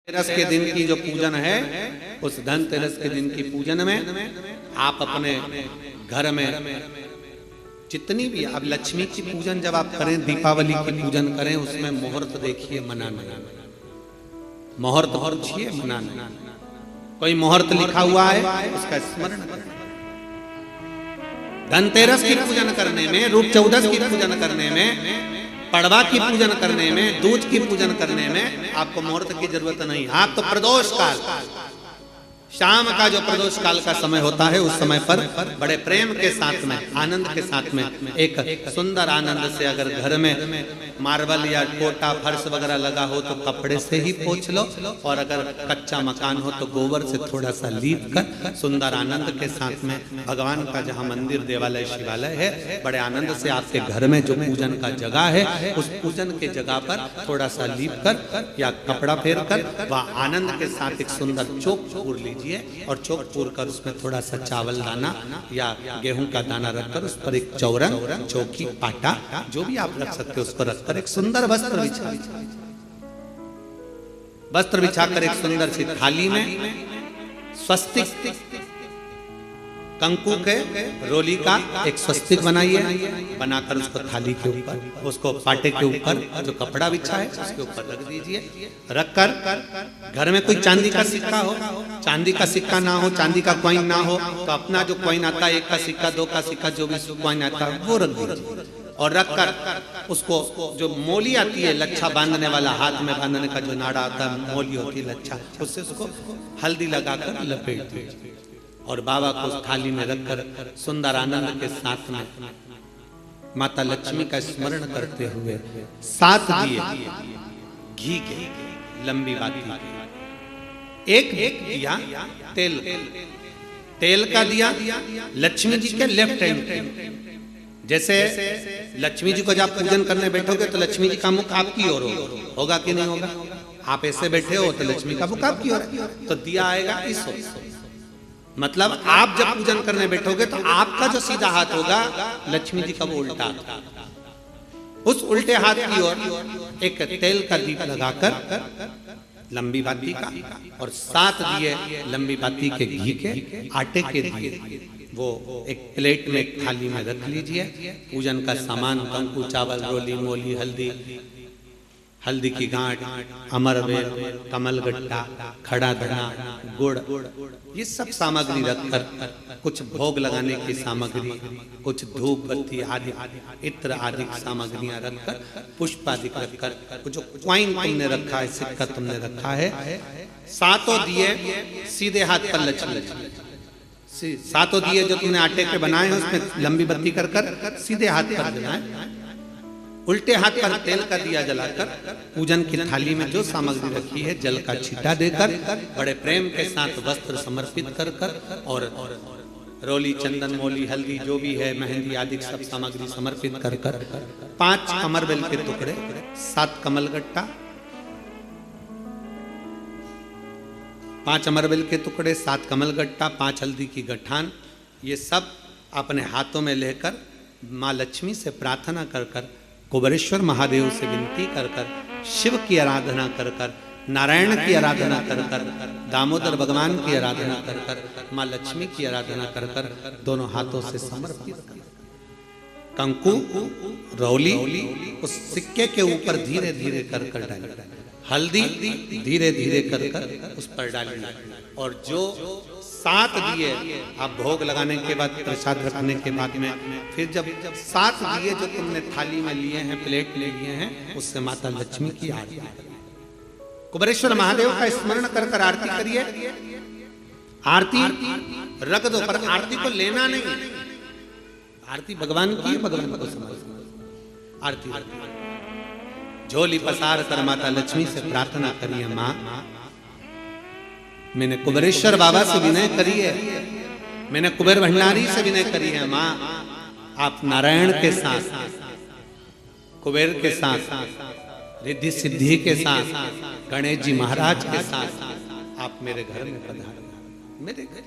धनतेरस के दिन की जो पूजन है, उस धनतेरस के दिन की पूजन में आप अपने घर में जितनी भी, अब लक्ष्मी की पूजन जब आप करें, दीपावली की पूजन करें, उसमें मुहूर्त देखिए, मनाना, मुहूर्त पूछिए, मनाना। कोई मुहूर्त लिखा हुआ है उसका स्मरण करें। धनतेरस की पूजन करने में, रूप चौदस की पूजन करने में, पड़वा की पूजन करने में, दूज की पूजन करने में आपको मुहूर्त की जरूरत नहीं। आप तो प्रदोष काल, शाम का जो प्रदोष काल का समय होता है, उस समय पर बड़े प्रेम के साथ में, आनंद के साथ में, एक सुंदर आनंद से, अगर घर में मार्बल या कोटा फर्श वगैरह लगा हो तो कपड़े से ही पोंछ लो, और अगर कच्चा मकान हो तो गोबर से थोड़ा सा लीप कर सुंदर आनंद के साथ में भगवान का जहाँ मंदिर, देवालय, शिवालय है, बड़े आनंद से आपके घर में जो पूजन का जगह है, उस पूजन के जगह पर थोड़ा सा लीप कर या कपड़ा फेर कर वह आनंद के साथ एक सुंदर चौक पूर लीजिए, और चौक पूर कर उसमें थोड़ा सा चावल दाना या गेहूं का दाना रखकर उस पर एक चौरंग, चौकी, पाटा, जो भी आप रख सकते हो उसको रखकर एक सुंदर वस्त्र बिछाकर एक सुंदर सी थाली में स्वस्तिक कंकु के रोली का एक स्वस्तिक बनाइए, बनाकर उसको थाली के ऊपर, उसको पाटे के ऊपर जो कपड़ा बिछा है उसके ऊपर रख दीजिए। रखकर घर में कोई चांदी का सिक्का हो, चांदी का सिक्का ना हो, चांदी का कॉइन ना हो, तो अपना जो कॉइन आता है, 1 का सिक्का, 2 का सिक्का, जो भी कॉइन आता है वो रख दीजिए। और रखकर उसको जो मोली आती है, लच्छा बांधने वाला, हाथ में बांधने का जो नाड़ा आता है, मोली होती है लच्छा, उससे उसको हल्दी लगाकर लपेट दीजिए और बाबा को उस थाली में रखकर सुंदर आनंद के साथ में माता लक्ष्मी का स्मरण करते हुए 7 दिए घी के, लंबी बाती के, एक दिया तेल का दिया लक्ष्मी जी के लेफ्ट हैंड। जैसे लक्ष्मी जी को जब पूजन करने बैठोगे तो लक्ष्मी जी का मुख आपकी ओर होगा कि नहीं होगा? आप ऐसे बैठे हो तो लक्ष्मी का मुख आपकी ओर, तो दिया आएगा इस ओर। मतलब आप जब पूजन करने बैठोगे तो आपका जो सीधा हाथ होगा, लक्ष्मी जी का वो उल्टा, उस उल्टे हाथ की ओर एक तेल का दीप लगाकर लंबी बाती का, और 7 दिए लंबी बाती के घी के, आटे के दिए, वो एक प्लेट में, एक थाली में रख लीजिए। पूजन का सामान, कंकु, चावल, रोली, मोली, हल्दी की गांठ, अमरवेल, कमलगट्टा, खड़ा धना, गुड़, ये सब सामग्री रखकर, कुछ भोग लगाने की सामग्री, कुछ धूप बत्ती आदि, इत्र आदि सामग्रियां रखकर, पुष्प आदि रखकर, जो कॉइन तुमने रखा है, सिक्का तुमने रखा है, 7 दिए सीधे हाथ पर लक्ष्मी, 7 दिए जो तुमने आटे के बनाए हैं उसमें लंबी बत्ती कर सीधे हाथ पर जलाएं। उल्टे हाथ पर तेल का दिया जलाकर पूजन की थाली में जो सामग्री रखी है, जल का छींटा देकर, बड़े प्रेम के साथ वस्त्र समर्पित कर और रोली, चंदन, मोली, हल्दी, जो भी है, मेहंदी आदि सब सामग्री समर्पित कर 5 अमरबेल के टुकड़े, 7 कमलगट्टा, 5 अमरबेल के टुकड़े, 7 कमलगट्टा, 5 हल्दी की गठान, ये सब अपने हाथों में लेकर माँ लक्ष्मी से प्रार्थना कर कुबेरेश्वर महादेव से विनती कर शिव की आराधना कर नारायण की आराधना कर दामोदर भगवान की आराधना कर माँ लक्ष्मी की आराधना कर दोनों हाथों से समर्पित कर कंकु, रौली उस सिक्के के ऊपर धीरे धीरे कर डाल, हल्दी धीरे धीरे कर उस पर डालिए, और जो 7 दिए आप भोग लगाने के बाद, प्रसाद रखने के बाद में, फिर जब 7 दिए जो तुमने थाली में लिए हैं, प्लेट में लिए हैं, उससे माता लक्ष्मी की आरती, कुबेरेश्वर महादेव का स्मरण कर आरती करिए। आरती रख दो, पर आरती को लेना नहीं, आरती भगवान की है, भगवान को समझ। आरती झोली पसार कर माता लक्ष्मी से प्रार्थना करिए, माँ मैंने कुबेरेश्वर बाबा से विनय करी है, मैंने कुबेर भंडारी से विनय करी है, माँ आप नारायण के साथ, कुबेर के साथ, रिद्धि सिद्धि के साथ, गणेश जी महाराज के साथ आप मेरे घर में पधारो, मेरे घर